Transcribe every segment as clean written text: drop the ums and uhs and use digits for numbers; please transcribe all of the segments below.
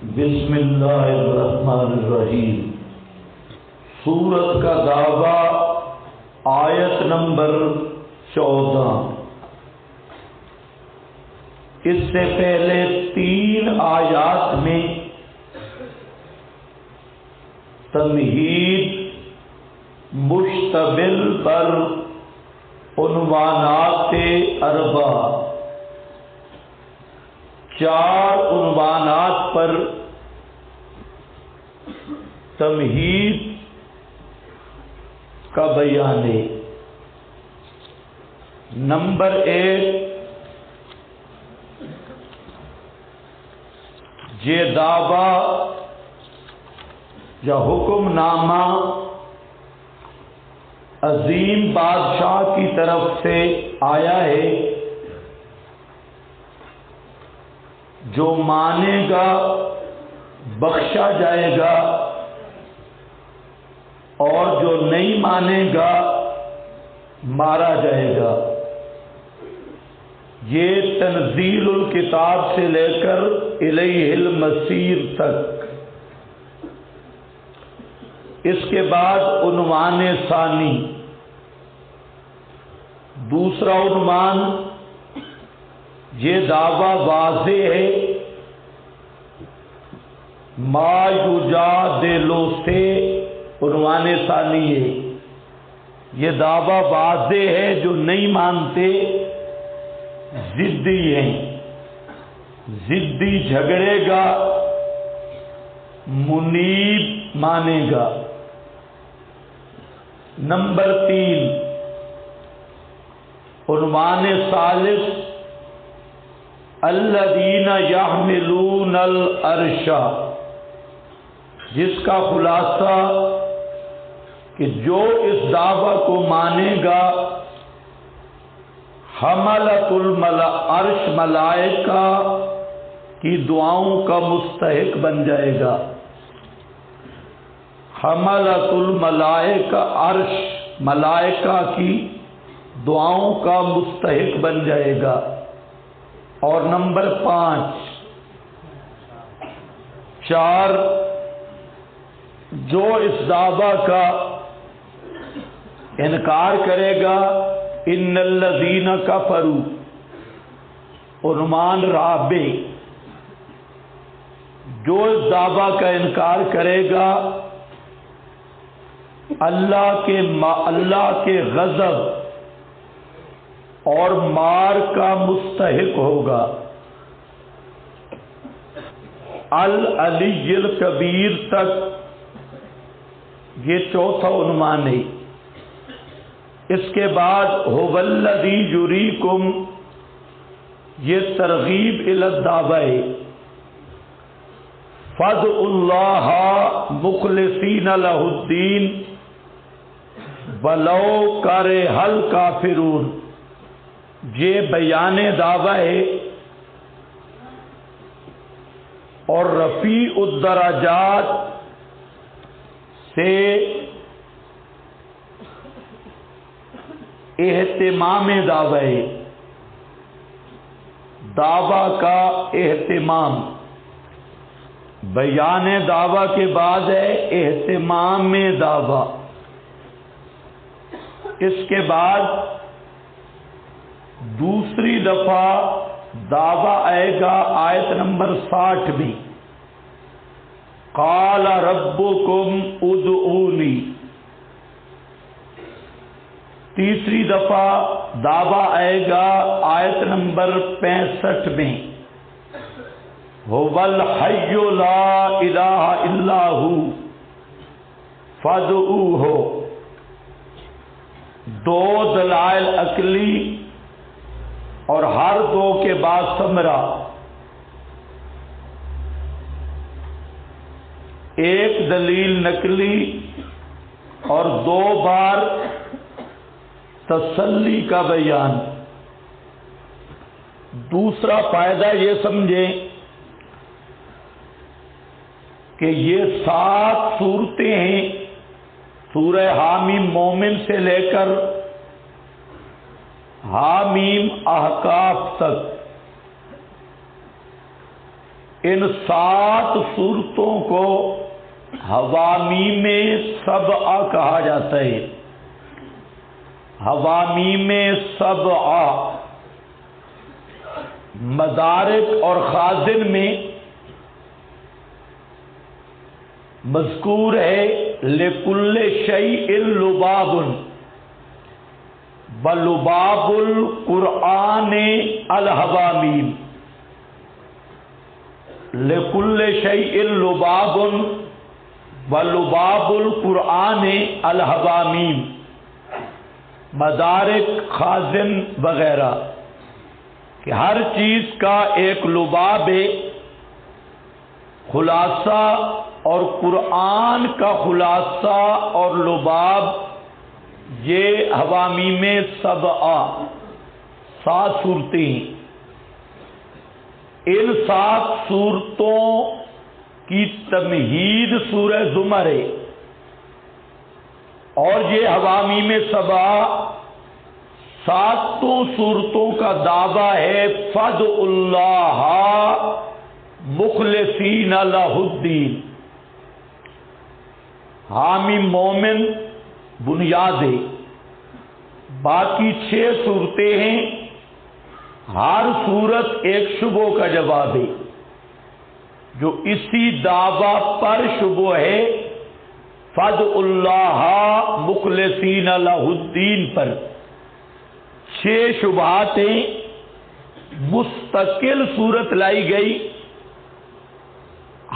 بسم اللہ الرحمن الرحیم۔ سورت کا دعویٰ، آیت نمبر 14۔ اس سے پہلے 3 آیات میں تمہید مشتمل پر عنوانات اربع، 4 عنوانات پر تمہید کا بیان ہے۔ نمبر 1، یہ دعویٰ یا حکم نامہ عظیم بادشاہ کی طرف سے آیا ہے، جو مانے گا بخشا جائے گا، اور جو نہیں مانے گا مارا جائے گا۔ یہ تنزیل الکتاب سے لے کر الیہ المصیر تک۔ اس کے بعد عنوان ثانی، دوسرا عنوان، یہ دعویٰ واضح ہے، ما یجادلو سے عنوان ثانی ہے۔ یہ دعویٰ واضح ہے، جو نہیں مانتے ضدی ہیں، ضدی جھگڑے گا، منیب مانے گا۔ نمبر 3، عنوان ثالث، الذین یحملون العرش، جس کا خلاصہ کہ جو اس دعویٰ کو مانے گا حملۃ العرش، ملائکہ کی دعاؤں کا مستحق بن جائے گا۔ حملۃ الملائکہ، عرش ملائکہ کی دعاؤں کا مستحق بن جائے گا۔ اور نمبر 4، جو اس دعویٰ کا انکار کرے گا، ان الذین کفروا، عنوان رابع، جو اس دعویٰ کا انکار کرے گا اللہ کے غضب اور مار کا مستحق ہوگا۔ العلی الکبیر تک یہ چوتھا عنوان ہے۔ اس کے بعد هو الذی یریکم، یہ ترغیب الی الدعویٰ ہے۔ فادعوا اللہ مخلصین لہ الدین ولو کرہ الکافرون، یہ بیان دعویٰ ہے اور رفیع الدرجات سے اہتمام دعویٰ ہے۔ دعویٰ کا اہتمام، بیان دعویٰ کے بعد ہے اہتمام دعویٰ۔ اس کے بعد دوسری دفعہ دعویٰ آئے گا آیت نمبر 60 میں، قال ربکم ادعونی۔ تیسری دفعہ دعویٰ آئے گا آیت نمبر 65 میں، هو الحی لا الہ الا ہو فادعوہ۔ 2 دلائل عقلی اور ہر 2 کے بعد ثمرہ، ایک دلیل نقلی اور 2 بار تسلی کا بیان۔ دوسرا فائدہ یہ سمجھیں کہ یہ 7 صورتیں ہیں، سورہ حامیم مومن سے لے کر حامیم احقاف تک، ان 7 صورتوں کو حوامیم سبعہ کہا جاتا ہے۔ حوامیم سبعہ مدارک اور خازن میں مذکور ہے لکل شیء لباب بلباب القرآن الحوامیم، لکل شیء لباب بلباب القرآن الحوامیم، مدارک خازن وغیرہ کہ ہر چیز کا ایک لباب ہے، خلاصہ، اور قرآن کا خلاصہ اور لباب یہ حوامیم سبعہ 7 صورتیں ہیں۔ ان 7 صورتوں کی تمہید سورہ زمر ہے، اور یہ حوامیم سبعہ 7 صورتوں کا دعویٰ ہے فادعوا اللہ مخلصین لہ الدین۔ حامی مومن بنیاد ہے، باقی 6 صورتیں ہیں، ہر صورت ایک شبہ کا جواب ہے، جو اسی دعویٰ پر شبہ ہے فادعوا اللہ مخلصین لہ الدین پر۔ 6 شبہات ہیں، مستقل صورت لائی گئی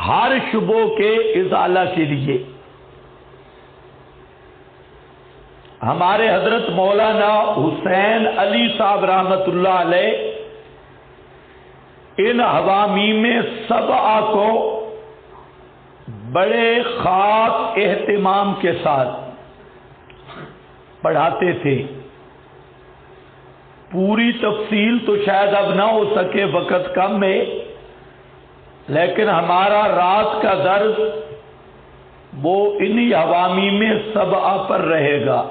ہر شبہ کے ازالہ کے لیے۔ ہمارے حضرت مولانا حسین علی صاحب رحمۃ اللہ علیہ ان حوامیم سبعہ کو بڑے خاص اہتمام کے ساتھ پڑھاتے تھے۔ پوری تفصیل تو شاید اب نہ ہو سکے، وقت کم ہے، لیکن ہمارا رات کا درس وہ انہی حوامیم سبعہ پر رہے گا۔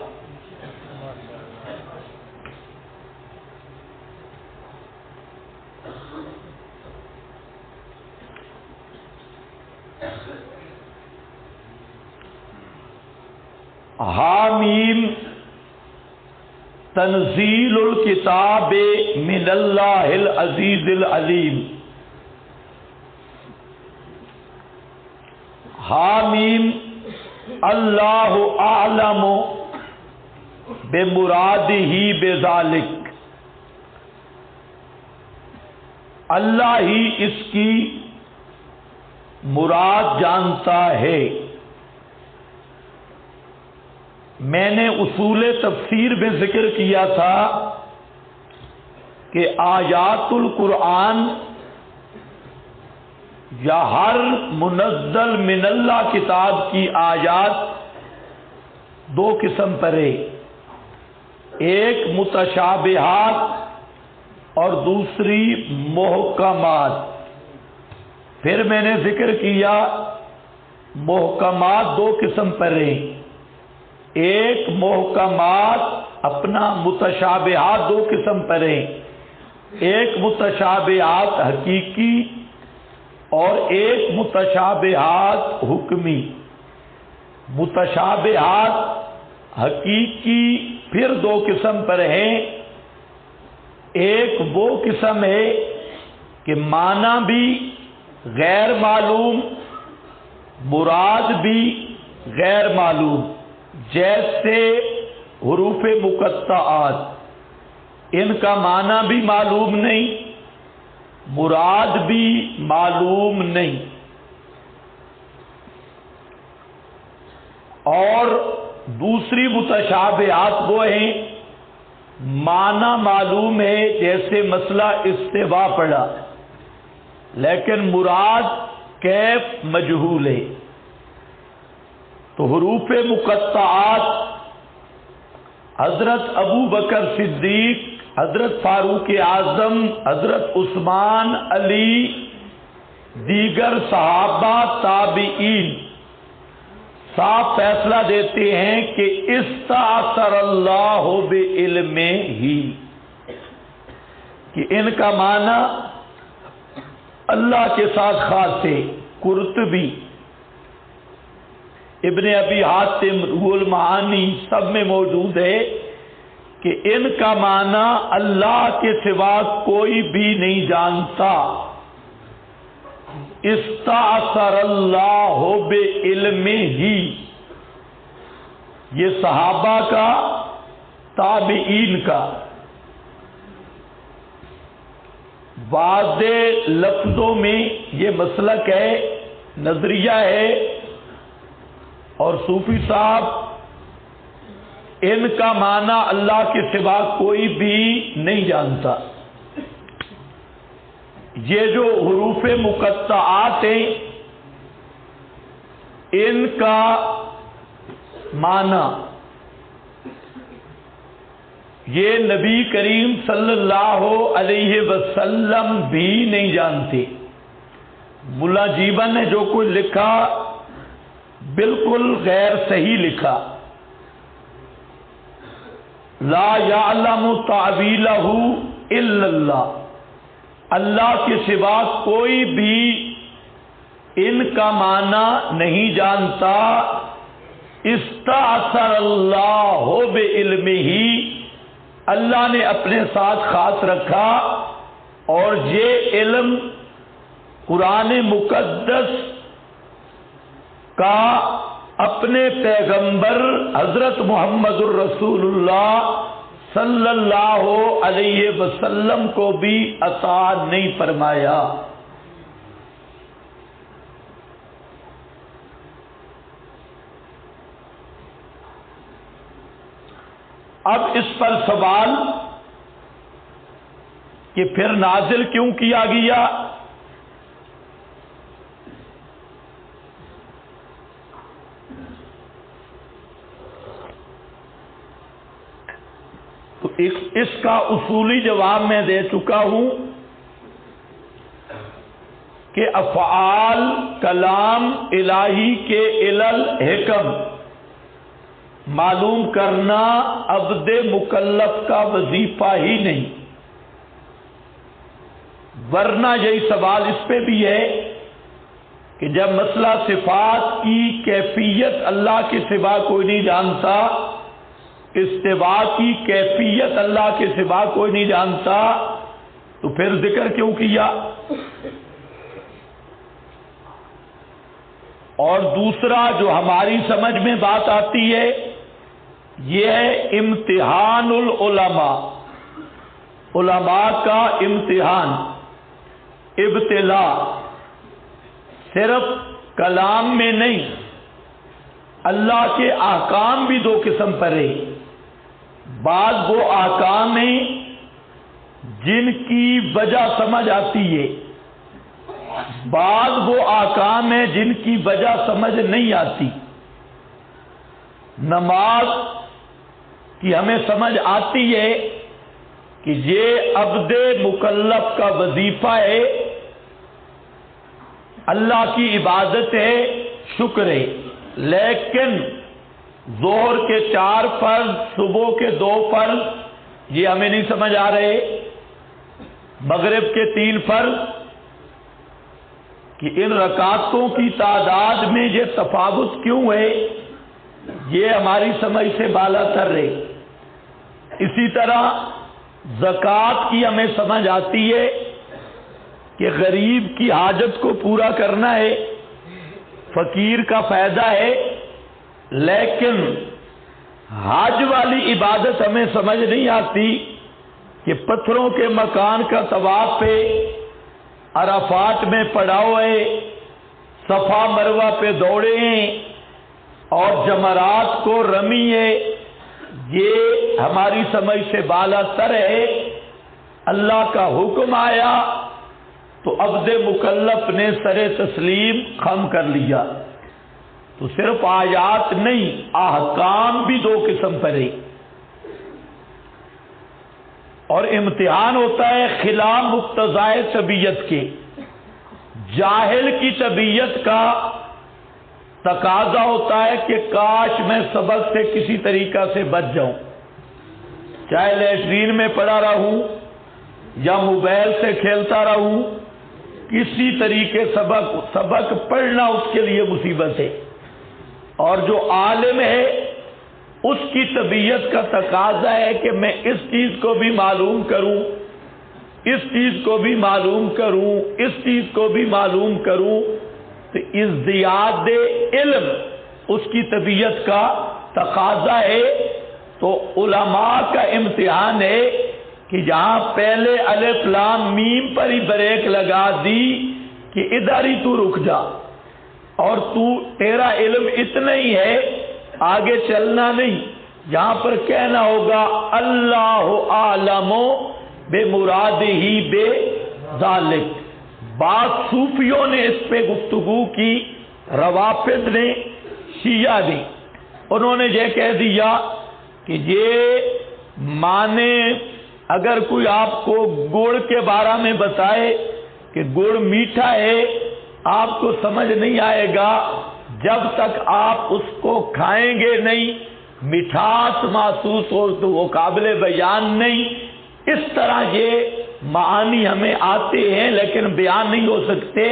حامیم تنزیل الکتاب من اللہ العزیز العلیم۔ حامیم اللہ اعلم بمرادہ بذالک، اللہ ہی اس کی مراد جانتا ہے۔ میں نے اصول تفسیر میں ذکر کیا تھا کہ آیات القرآن یا ہر منزل من اللہ کتاب کی آیات 2 قسم پر ہے، ایک متشابہات اور دوسری محکمات۔ پھر میں نے ذکر کیا محکمات 2 قسم پر ہیں، ایک محکمات اپنا، متشابہات 2 قسم پر ہیں، ایک متشابہات حقیقی اور ایک متشابہات حکمی۔ متشابہات حقیقی پھر 2 قسم پر ہیں، ایک وہ قسم ہے کہ معنی بھی غیر معلوم، مراد بھی غیر معلوم، جیسے حروف مقطعات، ان کا معنی بھی معلوم نہیں، مراد بھی معلوم نہیں۔ اور دوسری متشابہات وہ ہیں معنی معلوم ہے، جیسے مسئلہ استوا پڑا، لیکن مراد کیف مجہول ہے۔ تو حروف مقطعات حضرت ابو بکر صدیق، حضرت فاروق اعظم، حضرت عثمان، علی، دیگر صحابہ، تابعین صاف فیصلہ دیتے ہیں کہ استأثر اللہ بعلمہ ہی، کہ ان کا معنی اللہ کے ساتھ خاص تھے۔ قرطبی، ابن ابی حاتم، روح المعانی سب میں موجود ہے کہ ان کا معنی اللہ کے سوا کوئی بھی نہیں جانتا۔ استأثر اللہ بعلمہ، یہ صحابہ کا، تابعین کا واضح لفظوں میں یہ مسلک ہے، نظریہ ہے، اور صوفی صاحب ان کا معنی اللہ کے سوا کوئی بھی نہیں جانتا۔ یہ جو حروف مقطعات ہیں ان کا معنی یہ نبی کریم صلی اللہ علیہ وسلم بھی نہیں جانتے۔ ملا جیبن نے جو کچھ لکھا بالکل غیر صحیح لکھا۔ لا یعلم تعویلہ الا اللہ، اللہ کے سوا کوئی بھی ان کا معنی نہیں جانتا۔ استأثر اللہ بعلمہ، اللہ نے اپنے ساتھ خاص رکھا، اور یہ علم قرآن مقدس کا اپنے پیغمبر حضرت محمد الرسول اللہ صلی اللہ علیہ وسلم کو بھی عطا نہیں فرمایا۔ اب اس پر سوال کہ پھر نازل کیوں کیا گیا؟ تو اس کا اصولی جواب میں دے چکا ہوں کہ افعال کلام الہی کے علل حکم معلوم کرنا عبد مکلف کا وظیفہ ہی نہیں، ورنہ یہی سوال اس پہ بھی ہے کہ جب مسئلہ صفات کی کیفیت اللہ کے سوا کوئی نہیں جانتا، استوا کی کیفیت اللہ کے سوا کوئی نہیں جانتا، تو پھر ذکر کیوں کیا؟ اور دوسرا جو ہماری سمجھ میں بات آتی ہے یہ ہے امتحان العلماء، علماء کا امتحان، ابتلا صرف کلام میں نہیں، اللہ کے احکام بھی دو قسم پر ہے۔ بعض وہ احکام ہیں جن کی وجہ سمجھ آتی ہے، بعض وہ احکام ہیں جن کی وجہ سمجھ نہیں آتی۔ نماز کی ہمیں سمجھ آتی ہے کہ یہ عبد مکلف کا وظیفہ ہے، اللہ کی عبادت ہے، شکر ہے، لیکن ظہر کے 4 فرض، صبح کے 2 فرض یہ ہمیں نہیں سمجھ آ رہے، مغرب کے 3 فرض کہ ان رکعتوں کی تعداد میں یہ تفاوت کیوں ہے، یہ ہماری سمجھ سے بالا تر ہے۔ اسی طرح زکوٰۃ کی ہمیں سمجھ آتی ہے کہ غریب کی حاجت کو پورا کرنا ہے، فقیر کا فائدہ ہے، لیکن حج والی عبادت ہمیں سمجھ نہیں آتی کہ پتھروں کے مکان کا طواف پہ، عرفات میں پڑا ہوئے، صفا مروہ پہ دوڑے ہیں اور جمرات کو رمی ہے، یہ ہماری سمجھ سے بالا تر ہے۔ اللہ کا حکم آیا تو عبد مکلف نے سر تسلیم خم کر لیا۔ تو صرف آیات نہیں، احکام بھی 2 قسم پر ہے، اور امتحان ہوتا ہے خلاف مقتضائے طبیعت کے۔ جاہل کی طبیعت کا تقاضا ہوتا ہے کہ کاش میں سبق سے کسی طریقہ سے بچ جاؤں، چاہے لیٹرین میں پڑا رہوں یا موبائل سے کھیلتا رہوں کسی طریقے سبق پڑھنا اس کے لیے مصیبت ہے، اور جو عالم ہے اس کی طبیعت کا تقاضا ہے کہ میں اس چیز کو بھی معلوم کروں، اس چیز کو بھی معلوم کروں، اس چیز کو بھی معلوم کروں، تو ازدیاد علم اس کی طبیعت کا تقاضا ہے۔ تو علماء کا امتحان ہے کہ جہاں پہلے الف لام میم پر ہی بریک لگا دی کہ ادھر ہی تو رک جا، اور تیرا علم اتنا ہی ہے، آگے چلنا نہیں، یہاں پر کہنا ہوگا اللہ عالم بے مراد ہی بے ذالک۔ بعض صوفیوں نے اس پہ گفتگو کی، روافض نے، شیعہ نے، انہوں نے یہ کہہ دیا کہ یہ مانے اگر کوئی آپ کو گڑ کے بارے میں بتائے کہ گڑ میٹھا ہے، آپ کو سمجھ نہیں آئے گا جب تک آپ اس کو کھائیں گے نہیں، مٹھاس محسوس ہو تو وہ قابل بیان نہیں۔ اس طرح یہ معانی ہمیں آتے ہیں لیکن بیان نہیں ہو سکتے،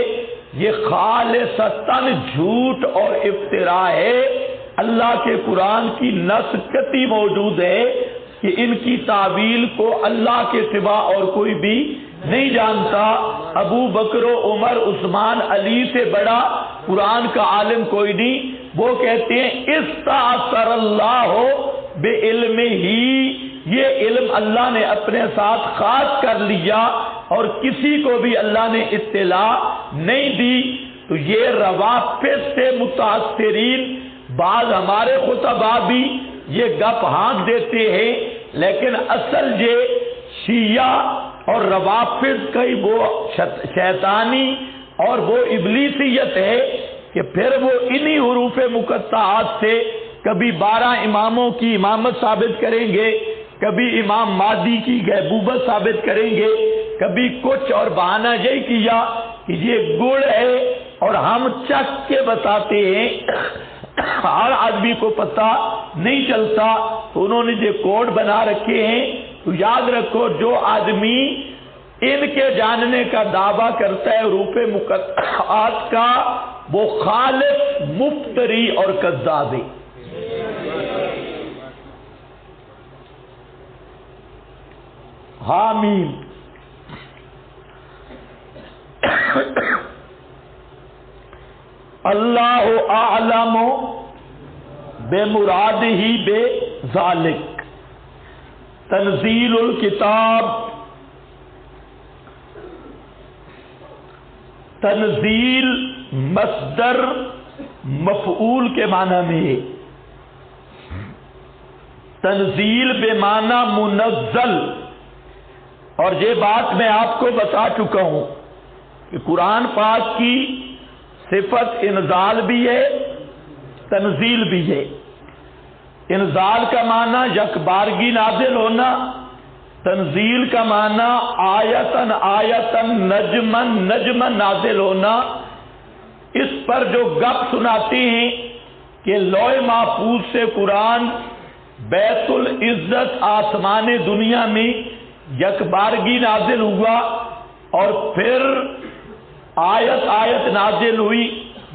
یہ خالصتاً جھوٹ اور افتراء ہے۔ اللہ کے قرآن کی نص قطعی موجود ہے کہ ان کی تعویل کو اللہ کے سوا اور کوئی بھی نہیں جانتا۔ ابو بکر و عمر عثمان علی سے بڑا قرآن کا عالم کوئی نہیں۔ وہ کہتے ہیں استأثر اللہ بے علم ہی، یہ علم اللہ نے اپنے ساتھ خاص کر لیا اور کسی کو بھی اللہ نے اطلاع نہیں دی۔ تو یہ روافض سے متاثرین بعض ہمارے خطباء بھی یہ گپ ہانک دیتے ہیں، لیکن اصل یہ شیعہ اور روافض کی وہ شیطانی اور وہ ابلیسیت ہے کہ پھر وہ انہی حروف مقطعات سے کبھی 12 اماموں کی امامت ثابت کریں گے، کبھی امام مہدی کی غیبوبت ثابت کریں گے، کبھی کچھ، اور بہانہ یہی کیا کہ یہ گڑ ہے اور ہم چکھ کے بتاتے ہیں، ہر آدمی کو پتہ نہیں چلتا۔ تو انہوں نے جو کوڈ بنا رکھے ہیں، تو یاد رکھو جو آدمی ان کے جاننے کا دعویٰ کرتا ہے حروف مقطعات کا، وہ خالص مفتری اور کذاب ہے۔ حامیم اللہ اعلم بے مراد ہی بے ذالک۔ تنزیل الکتاب، تنزیل مصدر مفعول کے معنی میں ہے، تنزیل بے معنی منزل۔ اور یہ بات میں آپ کو بتا چکا ہوں کہ قرآن پاک کی صفت انزال بھی ہے، تنزیل بھی ہے۔ انزال کا معنی یکبارگی نازل ہونا، تنزیل کا معنی آیتن آیتن نجمن نجمن نازل ہونا۔ اس پر جو گپ سناتے ہیں کہ لوح محفوظ سے قرآن بیت العزت آسمان دنیا میں یکبارگی نازل ہوا اور پھر آیت آیت نازل ہوئی،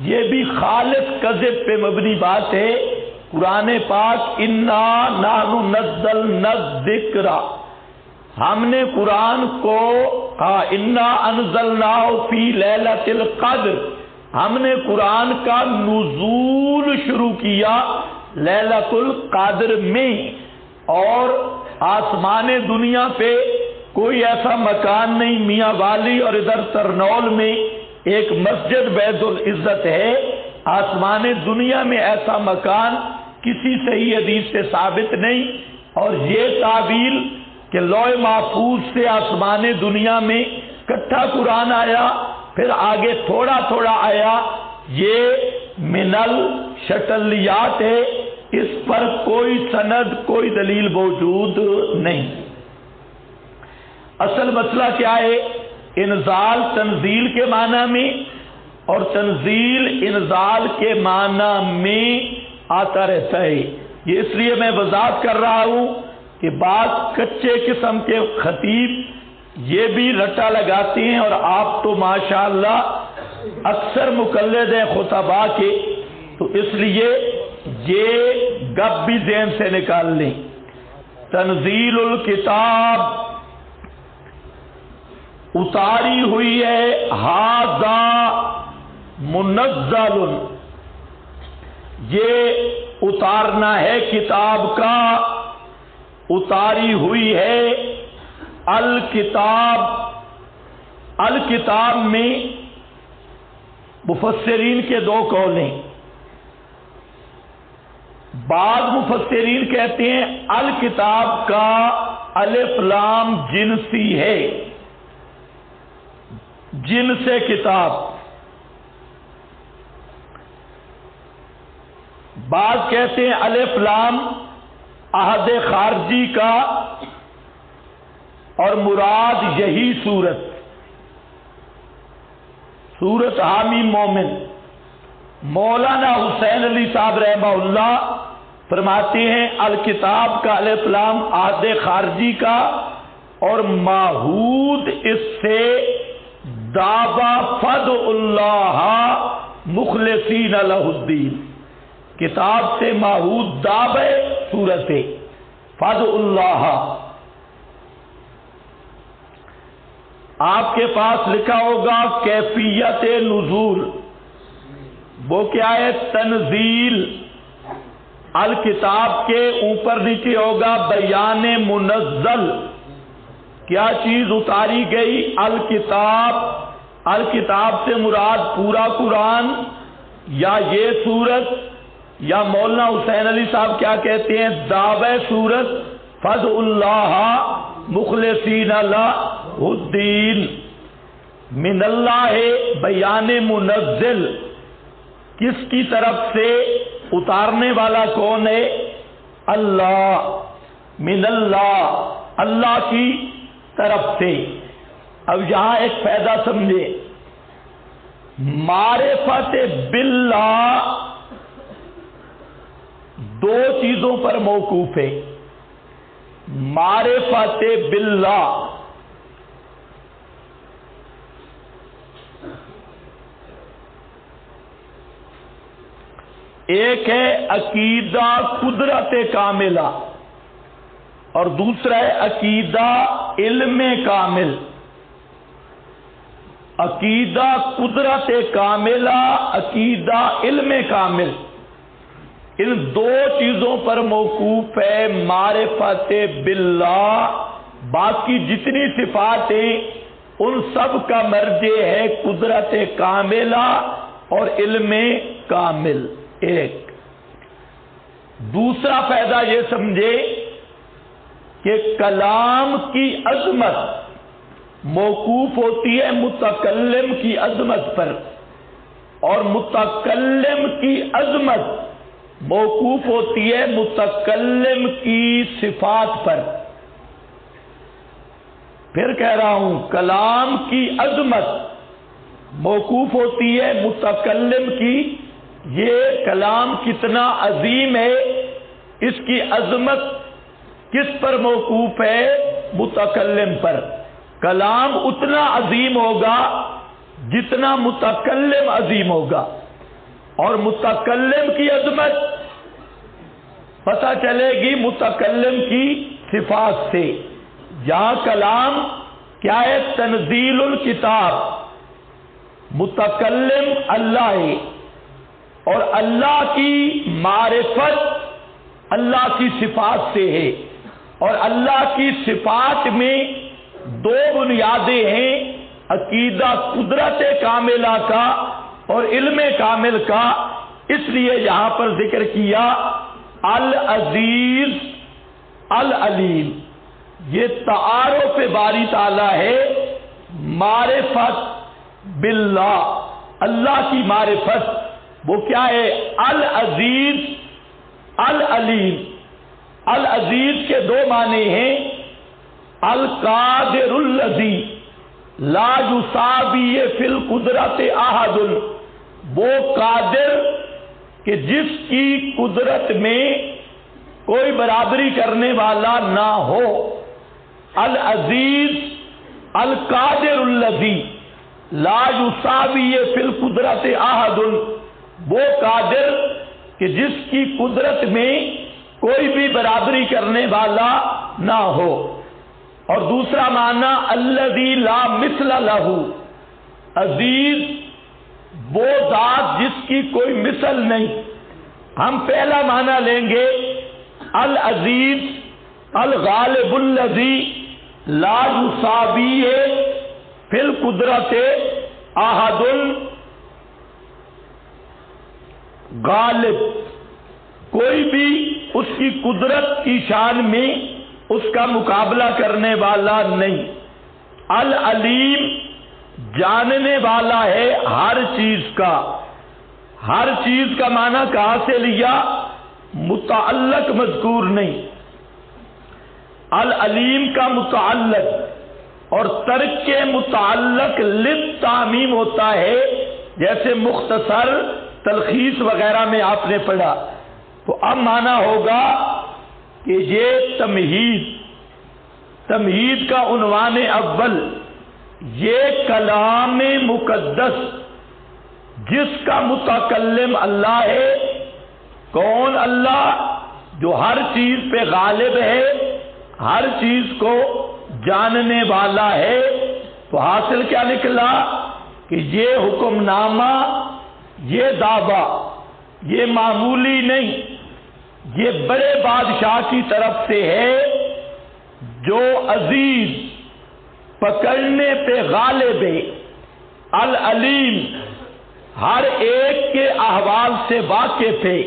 یہ بھی خالص کذب پہ مبنی بات ہے۔ قرآن پاک انا نحن نزلنا الذکر، ہم نے قرآن کو انا انزلناہ فی لیلۃ القدر، ہم نے قرآن کا نزول شروع کیا لیلۃ القدر میں۔ اور آسمان دنیا پہ کوئی ایسا مکان نہیں، میاں والی اور ادھر ترنول میں ایک مسجد بیت العزت ہے، آسمان دنیا میں ایسا مکان کسی صحیح حدیث سے ثابت نہیں۔ اور یہ تعبیر کہ لوح محفوظ سے آسمان دنیا میں کٹھا قرآن آیا، پھر آگے تھوڑا تھوڑا آیا، یہ من الشٹلیات ہے، اس پر کوئی سند کوئی دلیل موجود نہیں۔ اصل مسئلہ کیا ہے؟ انزال تنزیل کے معنی میں اور تنزیل انزال کے معنی میں آتا رہتا ہے۔ یہ اس لیے میں وضاحت کر رہا ہوں کہ بعض کچے قسم کے خطیب یہ بھی رٹا لگاتے ہیں، اور آپ تو ماشاءاللہ اکثر مقلد ہیں خطباء کے، تو اس لیے یہ گپ بھی ذہن سے نکال لیں۔ تنزیل الکتاب اتاری ہوئی ہے، ھذا منزل، یہ اتارنا ہے کتاب کا، اتاری ہوئی ہے الکتاب۔ الکتاب میں مفسرین کے دو قول ہیں۔ بعض مفسرین کہتے ہیں الکتاب کا الف لام جنسی ہے، جنس کتاب۔ بعض کہتے ہیں الف لام عہد خارجی کا، اور مراد یہی سورت حامی مومن۔ مولانا حسین علی صاحب رحمہ اللہ فرماتے ہیں الکتاب کا الف لام عہد خارجی کا، اور ماحود اس سے دعوی فد اللہ مخلصین لہ الدین، کتاب سے ماحود دعوی سورت فد اللہ۔ آپ کے پاس لکھا ہوگا کیفیت نزول، وہ کیا ہے؟ تنزیل۔ الکتاب کے اوپر نیچے ہوگا بیان منزل، کیا چیز اتاری گئی؟ الکتاب۔ الکتاب سے مراد پورا قرآن یا یہ سورت، یا مولانا حسین علی صاحب کیا کہتے ہیں؟ دعوی سورت فد اللہ مخلصین لہ الدین۔ من اللہ بیان منزل، کس کی طرف سے؟ اتارنے والا کون ہے؟ اللہ۔ من اللہ، اللہ کی طرف سے۔ اب یہاں ایک فائدہ سمجھے، معرفت باللہ دو چیزوں پر موقوف ہے۔ معرفت باللہ، ایک ہے عقیدہ قدرت کاملہ، اور دوسرا ہے عقیدہ علم کامل۔ عقیدہ قدرت کاملہ، عقیدہ علم کامل، ان دو چیزوں پر موقوف ہے معرفت باللہ۔ باقی جتنی صفات ہیں ان سب کا مرجع ہے قدرت کاملہ اور علم کامل۔ ایک دوسرا فائدہ یہ سمجھے کہ کلام کی عظمت موقوف ہوتی ہے متکلم کی عظمت پر، اور متکلم کی عظمت موقوف ہوتی ہے متکلم کی صفات پر۔ پھر کہہ رہا ہوں، کلام کی عظمت موقوف ہوتی ہے متکلم کی، یہ کلام کتنا عظیم ہے، اس کی عظمت کس پر موقوف ہے؟ متکلم پر۔ کلام اتنا عظیم ہوگا جتنا متکلم عظیم ہوگا، اور متکلم کی عظمت پتہ چلے گی متکلم کی صفات سے۔ یہاں کلام کیا ہے؟ تنزیل الکتاب، متکلم اللہ ہے، اور اللہ کی معرفت اللہ کی صفات سے ہے، اور اللہ کی صفات میں دو بنیادیں ہیں، عقیدہ قدرت کاملہ کا اور علم کامل کا۔ اس لیے یہاں پر ذکر کیا العزیز العلیم، یہ تعارف باری تعالی ہے معرفت باللہ، اللہ کی معرفت۔ وہ کیا ہے؟ العزیز العلیم۔ العزیز کے دو معنی ہیں، القادر الذی لا یساوی فی القدرت احد، وہ قادر کہ جس کی قدرت میں کوئی برابری کرنے والا نہ ہو۔ العزیز القادر الذی لا یساوی فی القدرت احد، وہ قادر کہ جس کی قدرت میں کوئی بھی برابری کرنے والا نہ ہو۔ اور دوسرا معنی الذی لا مثل لہ، عزیز وہ ذات جس کی کوئی مثل نہیں۔ ہم پہلا معنی لیں گے العزیز الغالب الذی لا یساوی فی القدرت احد، غالب کوئی بھی اس کی قدرت کی شان میں اس کا مقابلہ کرنے والا نہیں۔ العلیم جاننے والا ہے ہر چیز کا۔ ہر چیز کا معنی کہاں سے لیا؟ متعلق مذکور نہیں، العلیم کا متعلق، اور ترک متعلق للتعمیم ہوتا ہے، جیسے مختصر تلخیص وغیرہ میں آپ نے پڑھا۔ تو اب معنی ہوگا کہ یہ تمہید کا عنوان اول، یہ کلام مقدس جس کا متکلم اللہ ہے۔ کون؟ اللہ، جو ہر چیز پہ غالب ہے، ہر چیز کو جاننے والا ہے۔ تو حاصل کیا نکلا کہ یہ حکم نامہ، یہ دعویٰ، یہ معمولی نہیں، یہ بڑے بادشاہ کی طرف سے ہے جو عزیز، پکڑنے پہ غالب ہے، العلیم، ہر ایک کے احوال سے واقف ہے۔